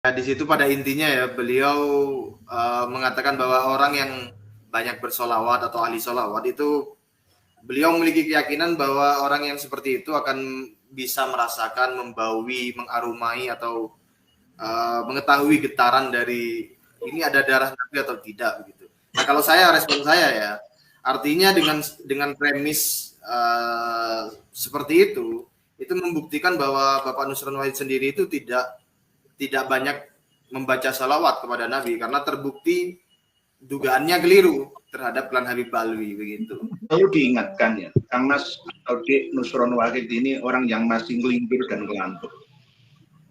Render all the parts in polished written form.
Ya, di situ pada intinya ya beliau mengatakan bahwa orang yang banyak bersolawat atau ahli solawat itu beliau memiliki keyakinan bahwa orang yang seperti itu akan bisa merasakan, membaui, mengarumai atau mengetahui getaran dari ini ada darah Nabi atau tidak begitu. Nah kalau saya respon saya ya artinya dengan premis seperti itu membuktikan bahwa Bapak Nusron Wahid sendiri itu tidak banyak membaca salawat kepada Nabi karena terbukti dugaannya keliru terhadap klan Habib Alwi begitu. Perlu diingatkan ya, Kang Mas Audi Nusron Wahid ini orang yang masih ngelindur dan ngelantur.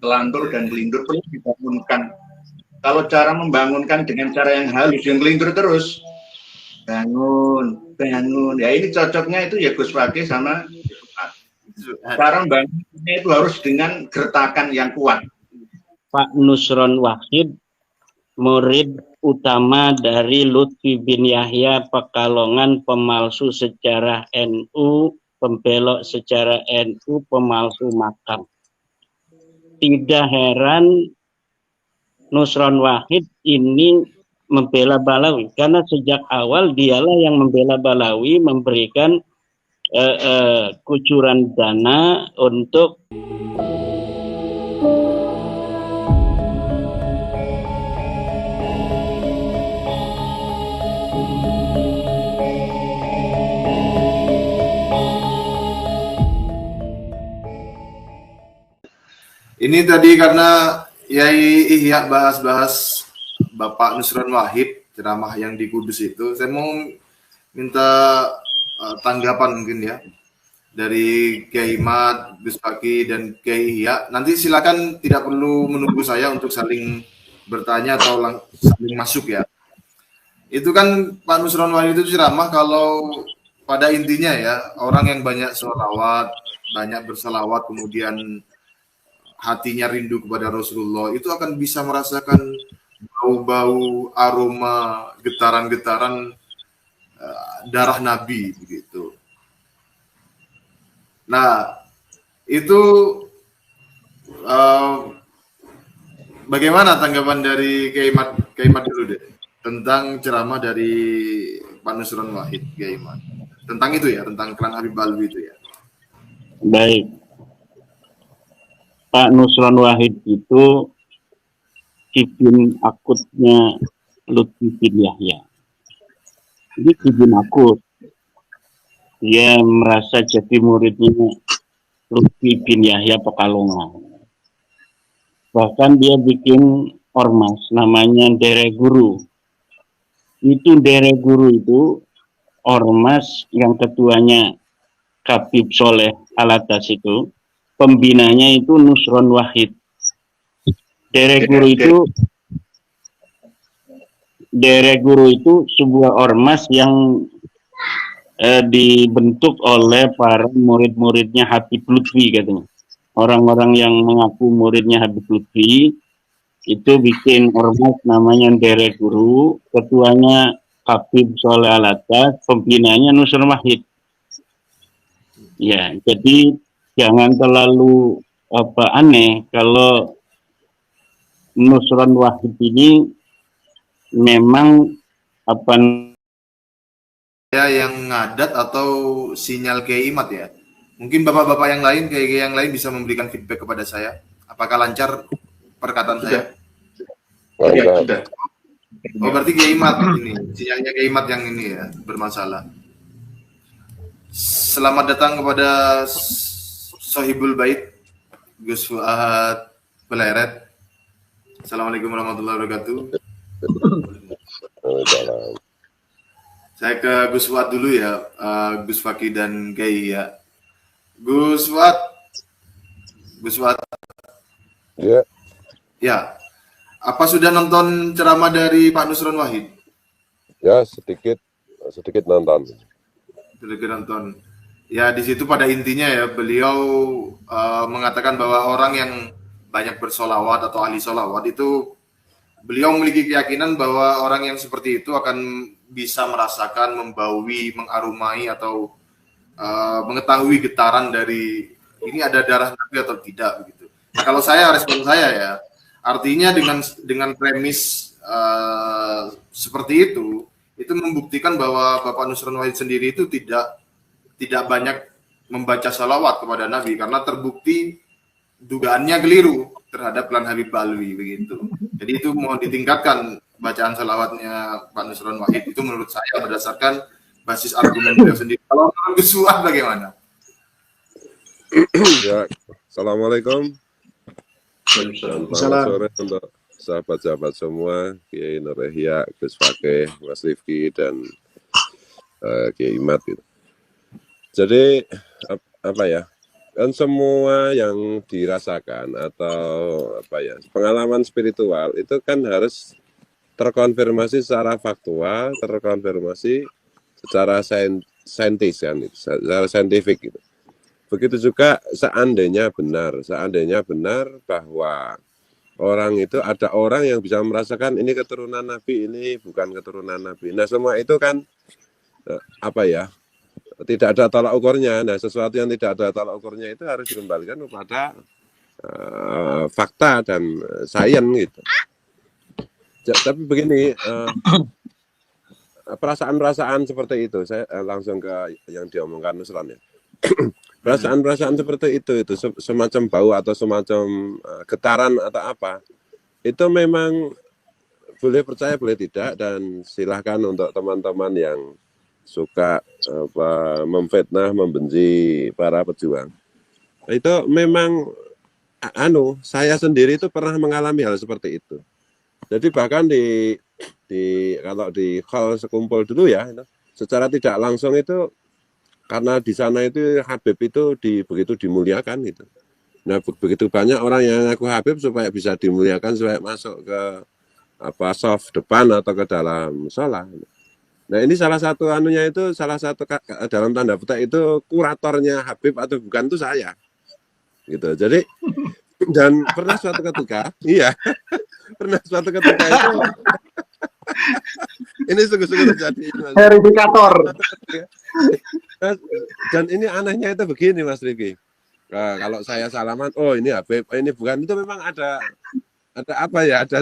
Kelantur dan kelindur perlu dibangunkan. Kalau cara membangunkan dengan cara yang halus, yang kelindur terus, bangun. Ya ini cocoknya itu ya Gus Fakih sama cara membangunnya itu harus dengan gertakan yang kuat. Pak Nusron Wahid, murid utama dari Lutfi bin Yahya Pekalongan, pemalsu sejarah NU, pembelok sejarah NU, pemalsu makam. Tidak heran Nusron Wahid ini membela Balawi, karena sejak awal dialah yang membela Balawi, memberikan kucuran dana untuk ini tadi karena Yai Ihya bahas-bahas Bapak Nusron Wahid ceramah yang di Kudus itu, saya mau minta tanggapan mungkin ya dari Kiai Mat, Gus Fakih dan Kiai Ihya. Nanti silakan tidak perlu menunggu saya untuk saling bertanya atau saling masuk ya. Itu kan Pak Nusron Wahid itu ceramah kalau pada intinya ya orang yang banyak sholawat, banyak bersalawat kemudian hatinya rindu kepada Rasulullah itu akan bisa merasakan bau-bau aroma getaran-getaran darah Nabi begitu. Nah itu bagaimana tanggapan dari Kiai Mat dulu deh tentang ceramah dari Pak Nusron Wahid Kiai Mat tentang itu ya, tentang klan Habib Alwi itu ya. Baik, Pak Nusron Wahid itu kibin akutnya Lutfi bin Yahya. Ini kibin akut. Dia merasa jadi muridnya Lutfi bin Yahya Pekalongan. Bahkan dia bikin ormas namanya Dere Guru. Itu Dere Guru itu ormas yang ketuanya Habib Soleh Alatas itu, pembinanya itu Nusron Wahid. Dere Guru itu sebuah ormas yang dibentuk oleh para murid-muridnya Habib Lutfi katanya. Orang-orang yang mengaku muridnya Habib Lutfi itu bikin ormas namanya Dere Guru, ketuanya Habib Soleh Alatas, pembinanya Nusron Wahid. Ya, jadi jangan terlalu aneh kalau Nusron Wahid ini memang yang ngadat atau sinyal Kiai Mat ya. Mungkin bapak-bapak yang lain, Kiai yang lain bisa memberikan feedback kepada saya. Apakah lancar perkataan saya? Sudah. Oh berarti Kiai Mat ini, sinyalnya Kiai Mat yang ini ya bermasalah. Selamat datang kepada Sohibul Bait Gus Fuad Peleret. Assalamualaikum warahmatullahi wabarakatuh. Saya ke Gus Fuad dulu ya, Gus Fakih dan Kiai ya. Gus Fuad. Ya. Ya. Apa sudah nonton ceramah dari Pak Nusron Wahid? Ya, sedikit nonton. Nonton. Ya di situ pada intinya ya beliau mengatakan bahwa orang yang banyak bersolawat atau ahli solawat itu beliau memiliki keyakinan bahwa orang yang seperti itu akan bisa merasakan, membaui, mengarumai atau mengetahui getaran dari ini ada darah Nabi atau tidak begitu. Nah, kalau saya respon saya ya Artinya dengan premis seperti itu membuktikan bahwa Bapak Nusron Wahid sendiri itu tidak banyak membaca salawat kepada Nabi karena terbukti dugaannya keliru terhadap klan Habib Balwi begitu. Jadi itu mohon ditingkatkan bacaan salawatnya Pak Nusron Wahid itu menurut saya berdasarkan basis argumen beliau sendiri. Kalau menurut Gus Fuad bagaimana? Ya, assalamualaikum. Selamat sore untuk sahabat-sahabat semua, Kiai Nur Yahya, Gus Fakih, Mas Rifki, dan Kiai Imad. Gitu. Jadi apa ya? Kan semua yang dirasakan atau apa ya pengalaman spiritual itu kan harus terkonfirmasi secara faktual, terkonfirmasi secara saintis kan, secara saintifik gitu. Begitu juga seandainya benar bahwa orang itu ada orang yang bisa merasakan ini keturunan Nabi, ini bukan keturunan Nabi. Nah semua itu kan apa ya tidak ada tolak ukurnya. Nah sesuatu yang tidak ada tolak ukurnya itu harus dikembalikan kepada fakta dan sains gitu. Tapi begini, perasaan-perasaan seperti itu, saya langsung ke yang diomongkan Nusron ya. Perasaan-perasaan seperti itu semacam bau atau semacam getaran atau apa, itu memang boleh percaya boleh tidak, dan silahkan untuk teman-teman yang suka memfitnah, membenci para pejuang. Itu memang saya sendiri itu pernah mengalami hal seperti itu. Jadi bahkan kalau di hall sekumpul dulu ya, secara tidak langsung itu karena di sana itu Habib itu begitu dimuliakan gitu. Nah begitu banyak orang yang ngaku Habib supaya bisa dimuliakan supaya masuk ke saf depan atau ke dalam sholat. Nah ini salah satu dalam tanda petik itu kuratornya Habib atau bukan itu saya gitu. Jadi dan pernah suatu ketika itu ini sungguh-sungguh terjadi verifikator. Dan ini anehnya itu begini Mas Riki. Kalau saya salaman, oh ini Habib, ini bukan, itu memang ada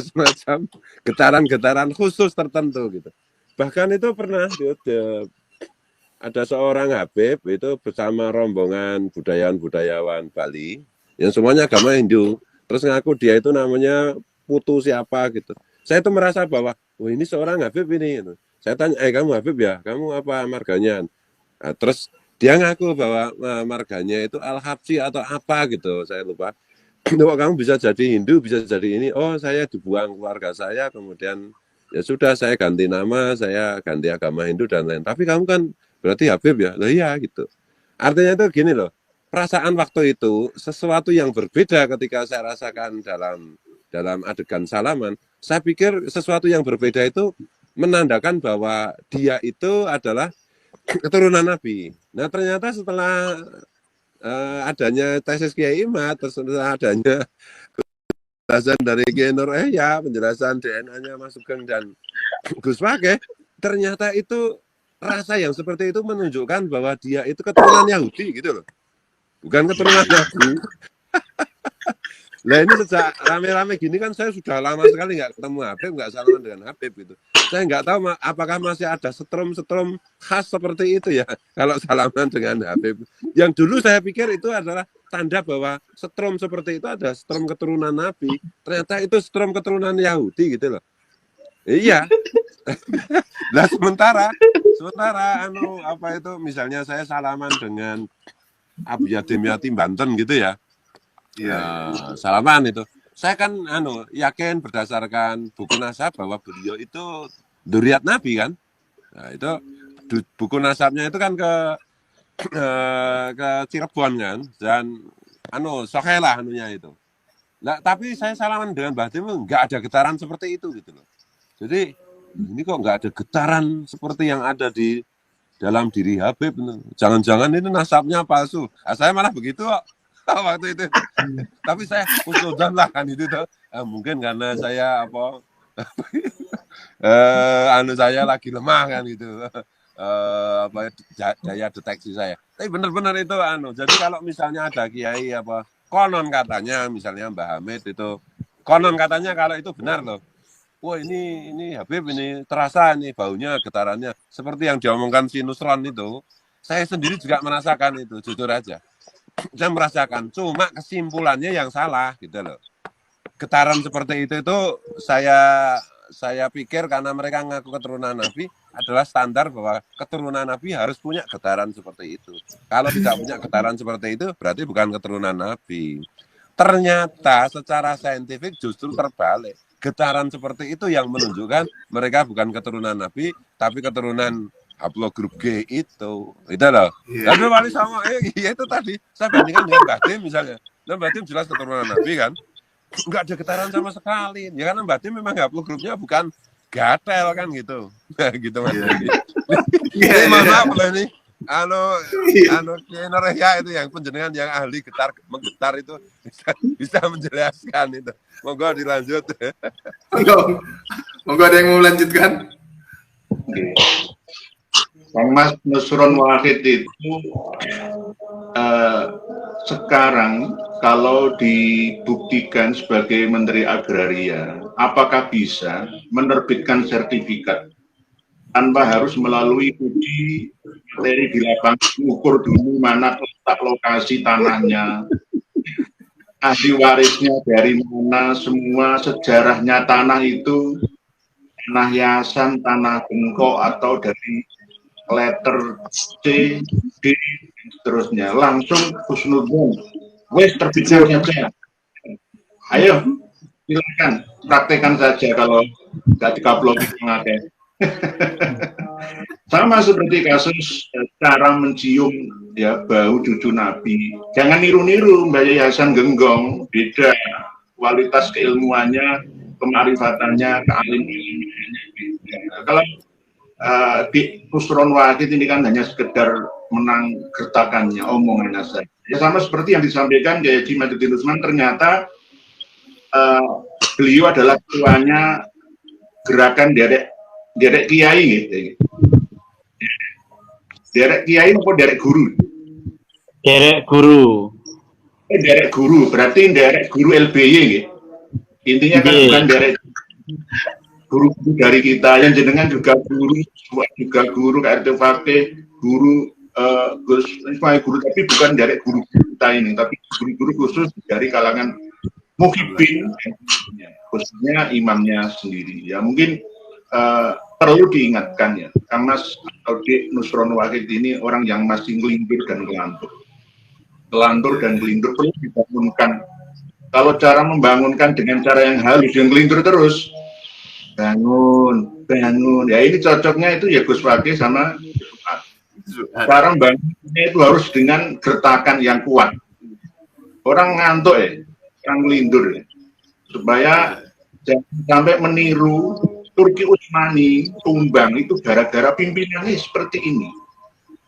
semacam getaran-getaran khusus tertentu gitu. Bahkan itu pernah ada seorang Habib itu bersama rombongan budayawan Bali yang semuanya agama Hindu, terus ngaku dia itu namanya Putu siapa gitu. Saya itu merasa bahwa ini seorang Habib ini gitu. Saya tanya, kamu Habib ya, kamu apa marganya? Nah, terus dia ngaku bahwa marganya itu Al-Habsyi atau apa gitu, saya lupa. Kamu bisa jadi Hindu, bisa jadi ini. Oh, saya dibuang keluarga saya, kemudian ya sudah saya ganti nama, saya ganti agama Hindu dan lain. Tapi kamu kan berarti Habib ya? Lah iya gitu. Artinya itu gini loh, perasaan waktu itu sesuatu yang berbeda ketika saya rasakan dalam adegan salaman. Saya pikir sesuatu yang berbeda itu menandakan bahwa dia itu adalah keturunan Nabi. Nah ternyata setelah adanya tesis Kiai Imad, setelah adanya penjelasan dari Kiai Nur Yahya, penjelasan DNA-nya Mas Sugeng dan Gus Fakih, ternyata itu rasa yang seperti itu menunjukkan bahwa dia itu keturunan Yahudi gitu loh, bukan keturunan Nabi. Nah ini sejak rame-rame gini kan saya sudah lama sekali nggak ketemu Habib, nggak salaman dengan Habib gitu. Saya nggak tahu apakah masih ada setrum-setrum khas seperti itu ya kalau salaman dengan Habib. Yang dulu saya pikir itu adalah tanda bahwa setrum seperti itu ada setrum keturunan Nabi. Ternyata itu setrum keturunan Yahudi gitu loh. Iya. Nah sementara misalnya saya salaman dengan Abu Yatim Yatim Banten gitu ya. Ya, salaman itu. Saya kan yakin berdasarkan buku nasab bahwa beliau itu dzurriyyat Nabi kan. Nah, itu buku nasabnya itu kan ke Cirebon kan, dan sokeh lah itu. Nah, tapi saya salaman dengan Mbah Tim nggak ada getaran seperti itu gitu loh. Jadi ini kok nggak ada getaran seperti yang ada di dalam diri Habib. Jangan-jangan ini nasabnya palsu. Nah, saya malah begitu kok waktu itu. Tapi saya usudan lah kan itu tuh. Mungkin karena saya saya lagi lemah kan gitu. Daya deteksi saya. Tapi benar-benar itu Jadi kalau misalnya ada kiai konon katanya misalnya Mbah Hamid itu konon katanya kalau itu benar loh. Wah ini Habib ini terasa nih baunya, getarannya seperti yang diomongkan si Nusron itu. Saya sendiri juga merasakan itu, jujur aja. Saya merasakan, cuma kesimpulannya yang salah gitu loh. Getaran seperti itu saya pikir karena mereka ngaku keturunan Nabi adalah standar bahwa keturunan Nabi harus punya getaran seperti itu. Kalau tidak punya getaran seperti itu berarti bukan keturunan Nabi. Ternyata secara saintifik justru terbalik. Getaran seperti itu yang menunjukkan mereka bukan keturunan Nabi, tapi keturunan haplogrup G itu. Itu loh. Iya. Tapi wali sama, itu tadi. Saya bandingkan dengan Mbah Tim misalnya. Nah, Mbah Tim jelas keturunan Nabi kan. Enggak ada getaran sama sekali. Ya kan Mbah Tim memang haplogrupnya bukan gatel kan gitu. Nah, gitu Mas. Ini maaf loh ini. Kiai itu yang penjenengan yang ahli menggetar itu bisa menjelaskan itu. Monggo dilanjut. Monggo ada yang mau melanjutkan? Bang Mas Nusron Wahid itu sekarang kalau dibuktikan sebagai Menteri Agraria, apakah bisa menerbitkan sertifikat tanpa harus melalui uji materi di lapangan, ukur dulu mana letak lokasi tanahnya, ahli warisnya dari mana, semua sejarahnya tanah itu, tanah yayasan, tanah bengkok atau dari letter C, D, dan seterusnya. Langsung husnudzon, wes terbitkan saja. Ayo, silakan praktekkan saja kalau nggak dikaploki pengadil. Sama seperti kasus cara mencium ya bau cucu Nabi. Jangan niru-niru Mbak Yayasan Genggong, beda kualitas keilmuannya, kemarifatannya, kealim-ilmuannya. Kalau di Nusron Wahid ini kan hanya sekedar menang gertakannya, omongannya saja. Ya sama seperti yang disampaikan Kiai Haji Mahyudin Usman, ternyata beliau adalah ketuanya gerakan derek kiai gitu. Derek kiai maupun derek guru? Derek guru. Derek guru, berarti derek guru LBY gitu. Intinya kan bukan derek guru dari kita, yang jenengan juga guru KRT Fakte, guru guru, tapi bukan derek guru kita ini, tapi guru-guru khusus dari kalangan muhibin, khususnya imamnya sendiri. Ya mungkin perlu diingatkan ya, Kang Mas atau Dek Nusron Wahid ini orang yang masih ngelindur dan ngelantur. Ngelantur dan ngelindur perlu dibangunkan. Kalau cara membangunkan dengan cara yang halus, yang ngelindur terus, bangun. Ya ini cocoknya itu ya Gus Fakih sama cara membangunnya itu harus dengan gertakan yang kuat. Orang ngantuk ya, orang ngelindur ya, supaya jangan sampai meniru Turki Utsmani tumbang itu gara-gara pimpinannya seperti ini,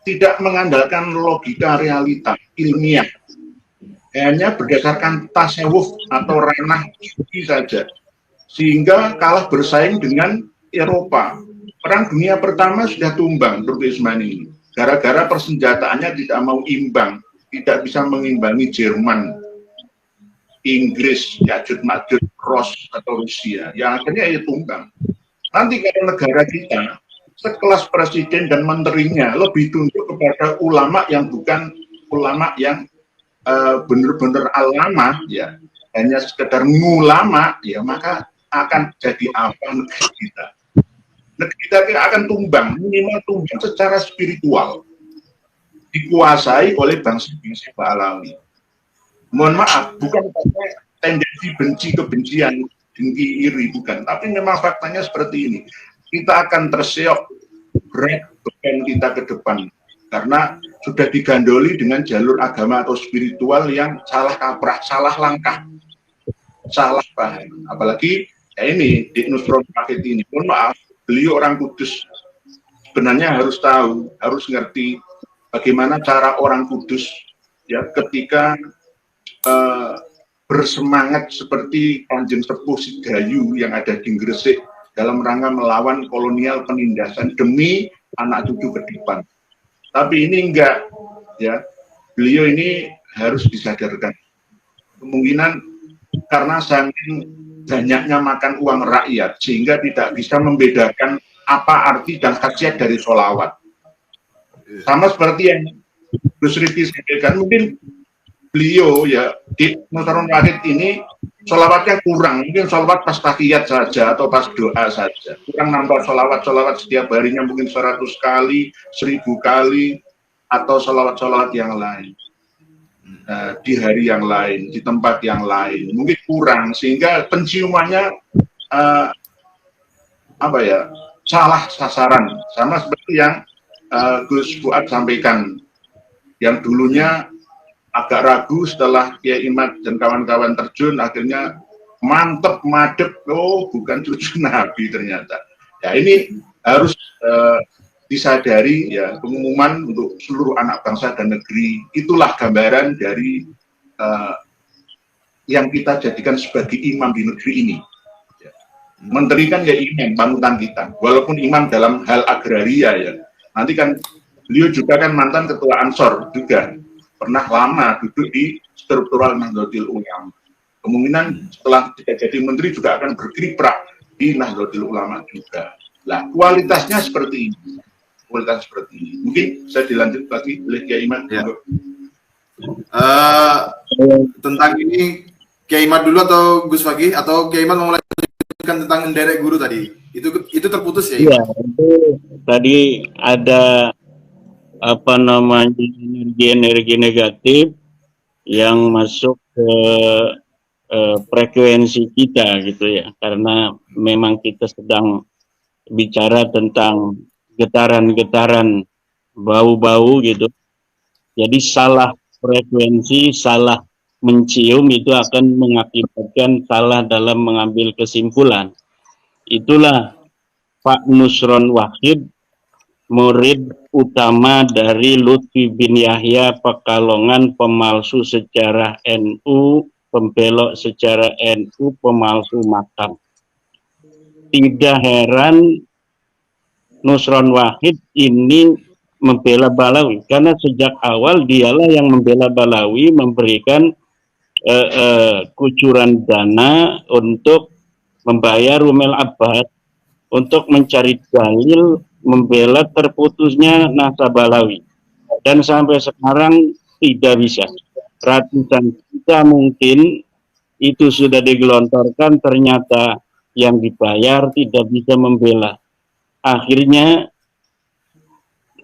tidak mengandalkan logika realita ilmiah, hanya berdasarkan tasawuf atau ranah suci saja, sehingga kalah bersaing dengan Eropa. Perang Dunia Pertama sudah tumbang Turki Utsmani ini, gara-gara persenjataannya tidak mau imbang, tidak bisa mengimbangi Jerman, Inggris, Yajud Majud, Ros atau Rusia, yang akhirnya ya tumbang. Nanti kalau negara kita sekelas presiden dan menterinya lebih tunduk kepada ulama yang bukan ulama yang benar-benar alama ya, hanya sekedar ngulama ya, maka akan jadi apa negeri kita? Negeri kita akan tumbang, minimal tumbang secara spiritual, dikuasai oleh bangsa-bangsa Alawi. Mohon maaf, bukan karena tendensi benci kebencian, dengki iri, bukan, tapi memang faktanya seperti ini. Kita akan terseok berat beban kita ke depan karena sudah digandoli dengan jalur agama atau spiritual yang salah kaprah, salah langkah, salah paham. Apalagi ya ini di Nusron Wahid ini, mohon maaf, beliau orang Kudus, sebenarnya harus tahu, harus ngerti bagaimana cara orang Kudus ya ketika bersemangat seperti Kanjeng Sepuh Sidayu yang ada di Gresik dalam rangka melawan kolonial penindasan demi anak cucu ke depan. Tapi ini enggak, ya, beliau ini harus disadarkan. Kemungkinan karena saking banyaknya makan uang rakyat sehingga tidak bisa membedakan apa arti dan khasiat dari sholawat. Sama seperti yang Gus Riki sampaikan, mungkin beliau ya di Nusron Wahid ini sholawatnya kurang, mungkin sholawat pas tahiyat saja atau pas doa saja, kurang nambah sholawat setiap harinya mungkin 100 kali, 1000 kali, atau sholawat yang lain di hari yang lain, di tempat yang lain, mungkin kurang sehingga penciumannya salah sasaran, sama seperti yang Gus Fuad sampaikan, yang dulunya agak ragu setelah Kiai Imad dan kawan-kawan terjun, akhirnya mantep, madep, oh bukan cucu Nabi ternyata. Ya ini harus disadari ya, pengumuman untuk seluruh anak bangsa dan negeri. Itulah gambaran dari yang kita jadikan sebagai imam di negeri ini. Ya. Menteri kan ya imam, panutan kita. Walaupun imam dalam hal agraria ya. Nanti kan beliau juga kan mantan ketua Ansor juga. Pernah lama duduk di struktural Nahdlatul Ulama. Kemungkinan setelah jadi menteri juga akan berkiprah di Nahdlatul Ulama juga. Nah, kualitasnya seperti ini. Kualitas seperti ini. Mungkin saya dilanjut lagi oleh Kiai Imad. Ya. Tentang ini Kiai Imad dulu atau Gus Fakih, atau Kiai Imad mau melanjutkan tentang derek guru tadi? Itu terputus ya? Iya, itu tadi ada apa namanya energi negatif yang masuk ke frekuensi kita gitu ya, karena memang kita sedang bicara tentang getaran-getaran bau-bau gitu, jadi salah frekuensi, salah mencium itu akan mengakibatkan salah dalam mengambil kesimpulan. Itulah Pak Nusron Wahid, murid utama dari Lutfi bin Yahya Pekalongan, pemalsu sejarah NU, pembelok sejarah NU, pemalsu makam. Tidak heran Nusron Wahid ini membela Balawi, karena sejak awal dialah yang membela Balawi, memberikan kucuran dana untuk membayar Rumel Abbas untuk mencari dalil membela terputusnya nasab Balawi, dan sampai sekarang tidak bisa. Ratusan juta mungkin itu sudah digelontorkan, ternyata yang dibayar tidak bisa membela. Akhirnya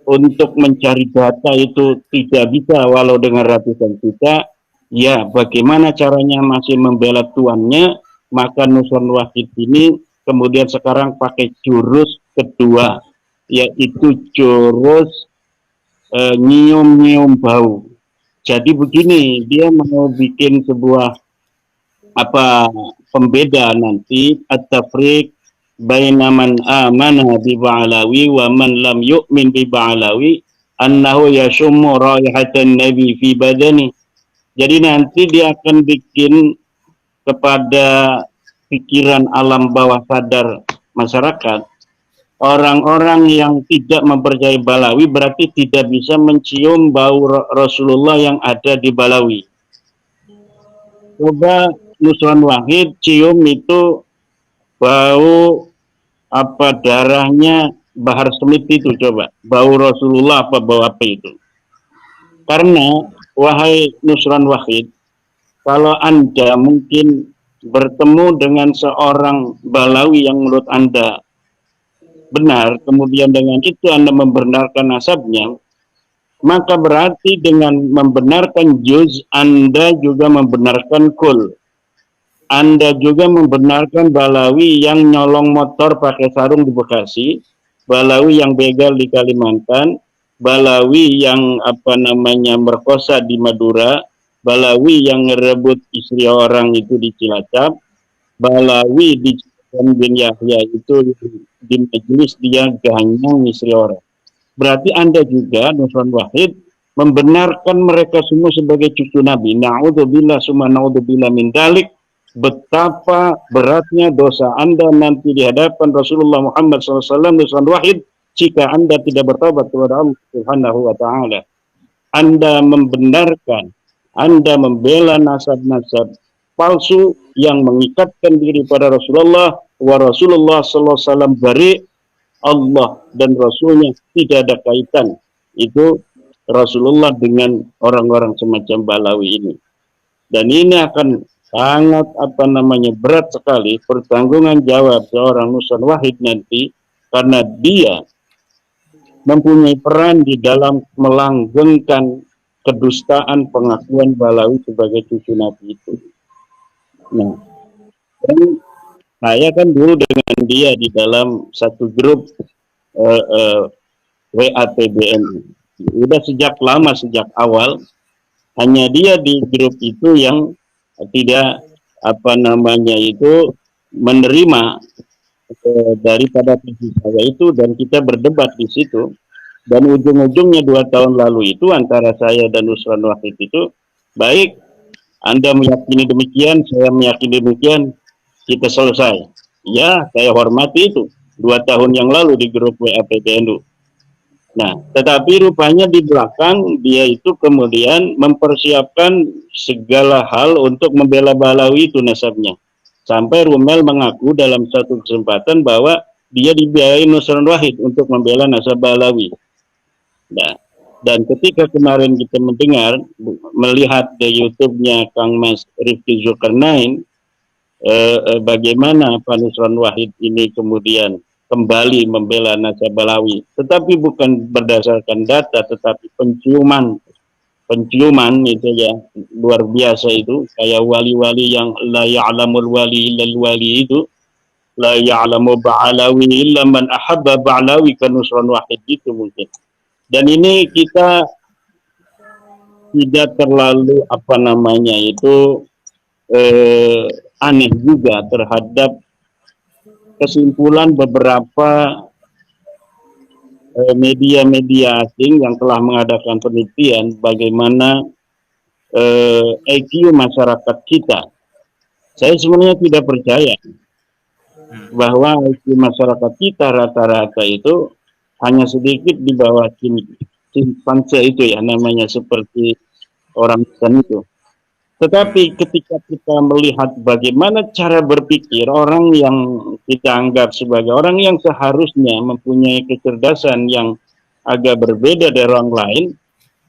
untuk mencari data itu tidak bisa walau dengan ratusan juta. Ya, bagaimana caranya masih membela tuannya? Maka Nusron Wahid ini kemudian sekarang pakai jurus kedua, yaitu jurus nyium-nyium bau. Jadi begini, dia mau bikin sebuah pembeda nanti, at-tafriq baina man amana bi Ba'alawi wa man lam yu'min bi Ba'alawi annahu yashummu raihatan nabi fi badani. Jadi nanti dia akan bikin kepada pikiran alam bawah sadar masyarakat, orang-orang yang tidak mempercayai Balawi berarti tidak bisa mencium bau Rasulullah yang ada di Balawi. Coba Nusron Wahid cium itu bau darahnya Bahar Smith itu, coba bau Rasulullah apa bau apa itu. Karena wahai Nusron Wahid, kalau Anda mungkin bertemu dengan seorang Balawi yang menurut Anda benar, kemudian dengan itu Anda membenarkan nasabnya, maka berarti dengan membenarkan juz, Anda juga membenarkan kul. Anda juga membenarkan Balawi yang nyolong motor pakai sarung di Bekasi, Balawi yang begal di Kalimantan, Balawi yang merkosa di Madura, Balawi yang ngerebut istri orang itu di Cilacap, Balawi di bin Yahya itu di majelis dia ganyang istri orang. Berarti Anda juga, Nusron Wahid, membenarkan mereka semua sebagai cucu Nabi. Na'udzubillah summa na'udzubillah min dalik. Betapa beratnya dosa Anda nanti di hadapan Rasulullah Muhammad SAW, Nusron Wahid, jika Anda tidak bertobat kepada Allah Subhanahu wa Ta'ala. Anda membenarkan, Anda membela nasab-nasab palsu yang mengikatkan diri pada Rasulullah, wa Rasulullah sallallahu alaihi wasallam bari, Allah dan Rasulnya tidak ada kaitan. Itu Rasulullah dengan orang-orang semacam Balawi ini. Dan ini akan sangat berat sekali pertanggungan jawab seorang Nusron Wahid nanti, karena dia mempunyai peran di dalam melanggengkan kedustaan pengakuan Balawi sebagai cucu Nabi itu. Nah, dan saya kan dulu dengan dia di dalam satu grup WATBN. Udah sejak lama, sejak awal, hanya dia di grup itu yang tidak menerima daripada visi saya itu, dan kita berdebat di situ. Dan ujung-ujungnya 2 tahun lalu itu antara saya dan Nusron Wahid itu, baik Anda meyakini demikian, saya meyakini demikian, kita selesai. Ya, saya hormati itu 2 tahun yang lalu di grup WAPBNU. Nah, tetapi rupanya di belakang dia itu kemudian mempersiapkan segala hal untuk membela Balawi itu nasabnya. Sampai Rumel mengaku dalam satu kesempatan bahwa dia dibiayai Nusron Wahid untuk membela nasab Balawi. Nah, dan ketika kemarin kita melihat di YouTube-nya Kang Mas Rifki Zulkarnain, bagaimana Pak Nusron Wahid ini kemudian kembali membela nasab Balawi, tetapi bukan berdasarkan data, tetapi penciuman itu ya, luar biasa itu, kayak wali-wali yang la ya'lamul wali illal wali itu, la ya'lamu ba'alawi illa man ahabba ba'alawi, kan Nusron Wahid itu mungkin. Dan ini kita tidak terlalu aneh juga terhadap kesimpulan beberapa media-media asing yang telah mengadakan penelitian bagaimana IQ masyarakat kita. Saya sebenarnya tidak percaya bahwa IQ masyarakat kita rata-rata itu hanya sedikit di bawah simpanse itu ya, namanya seperti orang hutan itu. Tetapi ketika kita melihat bagaimana cara berpikir orang yang kita anggap sebagai orang yang seharusnya mempunyai kecerdasan yang agak berbeda dari orang lain,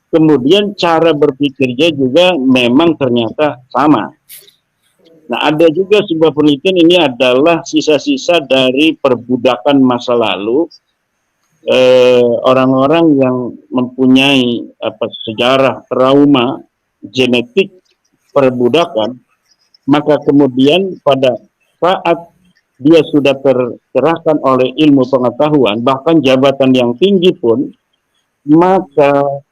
kemudian cara berpikirnya juga memang ternyata sama. Nah, ada juga sebuah penelitian, ini adalah sisa-sisa dari perbudakan masa lalu, orang-orang yang mempunyai sejarah trauma genetik perbudakan, maka kemudian pada saat dia sudah tercerahkan oleh ilmu pengetahuan, bahkan jabatan yang tinggi pun, maka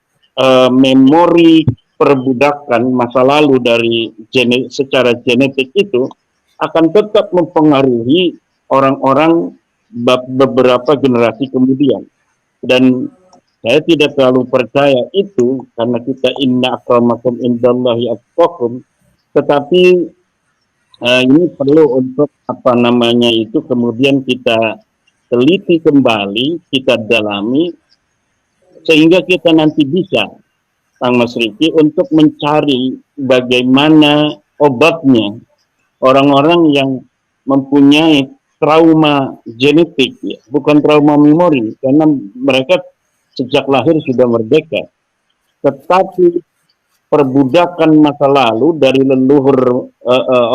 memori perbudakan masa lalu dari secara genetik itu akan tetap mempengaruhi orang-orang beberapa generasi kemudian. Dan saya tidak terlalu percaya itu, karena kita inna akramakum indallahi atqakum, tetapi ini perlu untuk kemudian kita teliti kembali, kita dalami, sehingga kita nanti bisa, Kang Mas Riki, untuk mencari bagaimana obatnya orang-orang yang mempunyai trauma genetik, ya, bukan trauma memori, karena mereka sejak lahir sudah merdeka, tetapi perbudakan masa lalu dari leluhur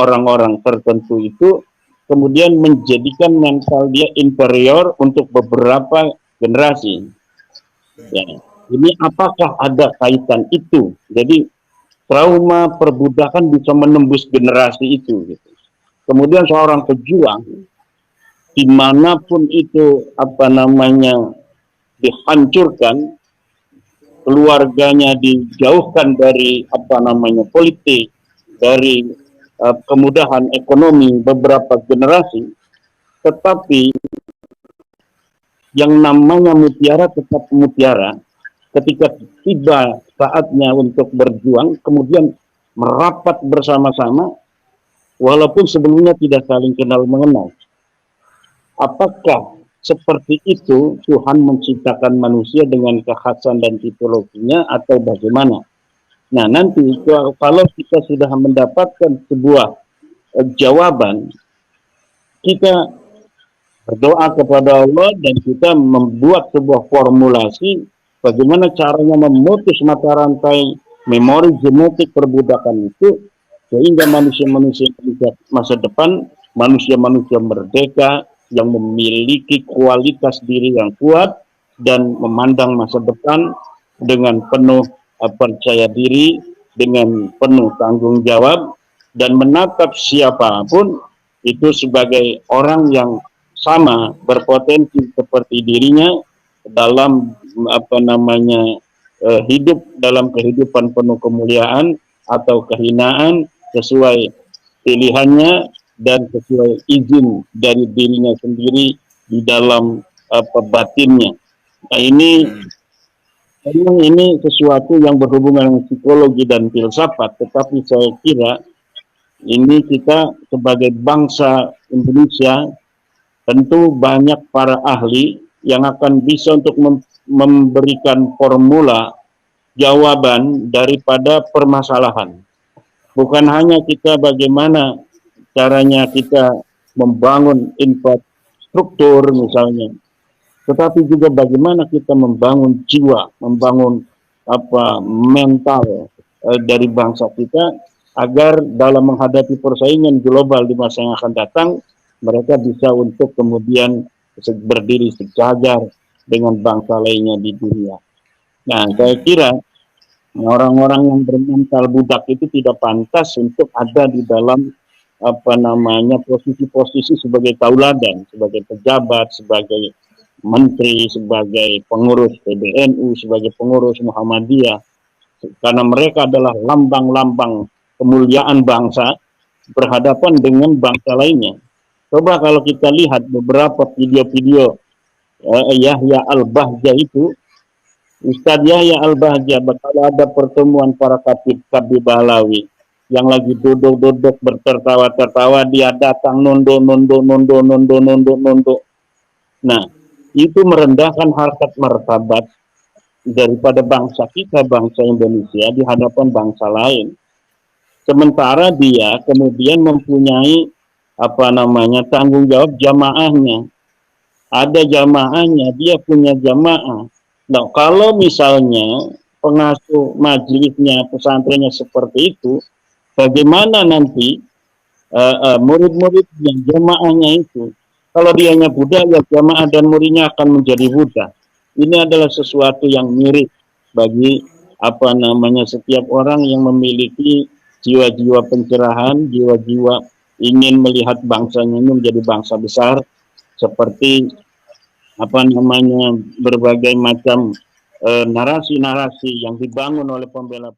orang-orang tertentu itu kemudian menjadikan mental dia inferior untuk beberapa generasi. Ya, ini apakah ada kaitan itu? Jadi trauma perbudakan bisa menembus generasi itu. Gitu. Kemudian seorang pejuang dimanapun itu dihancurkan, keluarganya dijauhkan dari politik, dari kemudahan ekonomi beberapa generasi, tetapi yang namanya mutiara tetap mutiara. Ketika tiba saatnya untuk berjuang, kemudian merapat bersama-sama, walaupun sebelumnya tidak saling kenal mengenal. Apakah seperti itu Tuhan menciptakan manusia dengan kekhasan dan tipologinya, atau bagaimana? Nah, nanti kalau kita sudah mendapatkan sebuah jawaban, kita berdoa kepada Allah dan kita membuat sebuah formulasi bagaimana caranya memutus mata rantai memori genetik perbudakan itu sehingga manusia-manusia masa depan, manusia-manusia merdeka yang memiliki kualitas diri yang kuat dan memandang masa depan dengan penuh percaya diri, dengan penuh tanggung jawab dan menatap siapapun itu sebagai orang yang sama berpotensi seperti dirinya dalam hidup dalam kehidupan penuh kemuliaan atau kehinaan sesuai pilihannya dan sesuai izin dari dirinya sendiri di dalam batinnya. Nah, ini sesuatu yang berhubungan dengan psikologi dan filsafat, tetapi saya kira ini kita sebagai bangsa Indonesia tentu banyak para ahli yang akan bisa untuk memberikan formula jawaban daripada permasalahan. Bukan hanya kita bagaimana caranya kita membangun infrastruktur misalnya, tetapi juga bagaimana kita membangun jiwa, membangun mental dari bangsa kita agar dalam menghadapi persaingan global di masa yang akan datang mereka bisa untuk kemudian berdiri sejajar dengan bangsa lainnya di dunia. Nah, saya kira orang-orang yang bermental budak itu tidak pantas untuk ada di dalam posisi-posisi sebagai tauladan, sebagai pejabat, sebagai menteri, sebagai pengurus PBNU, sebagai pengurus Muhammadiyah, karena mereka adalah lambang-lambang kemuliaan bangsa berhadapan dengan bangsa lainnya. Coba kalau kita lihat beberapa video-video Yahya Al-Bahja itu, Ustadz Yahya Al-Bahja, kalau ada pertemuan para kabib Balawi yang lagi duduk-duduk bertertawa-tertawa, dia datang nondo. Nah, itu merendahkan harkat martabat daripada bangsa kita, bangsa Indonesia di hadapan bangsa lain. Sementara dia kemudian mempunyai tanggung jawab jamaahnya. Ada jamaahnya, dia punya jamaah. Nah, kalau misalnya pengasuh majelisnya, pesantrennya seperti itu, bagaimana nanti murid-muridnya, jamaahnya itu? Kalau dianya Buddha, ya jamaah dan muridnya akan menjadi Buddha. Ini adalah sesuatu yang mirip bagi setiap orang yang memiliki jiwa-jiwa pencerahan, jiwa-jiwa ingin melihat bangsanya ini menjadi bangsa besar, seperti berbagai macam narasi-narasi yang dibangun oleh pembela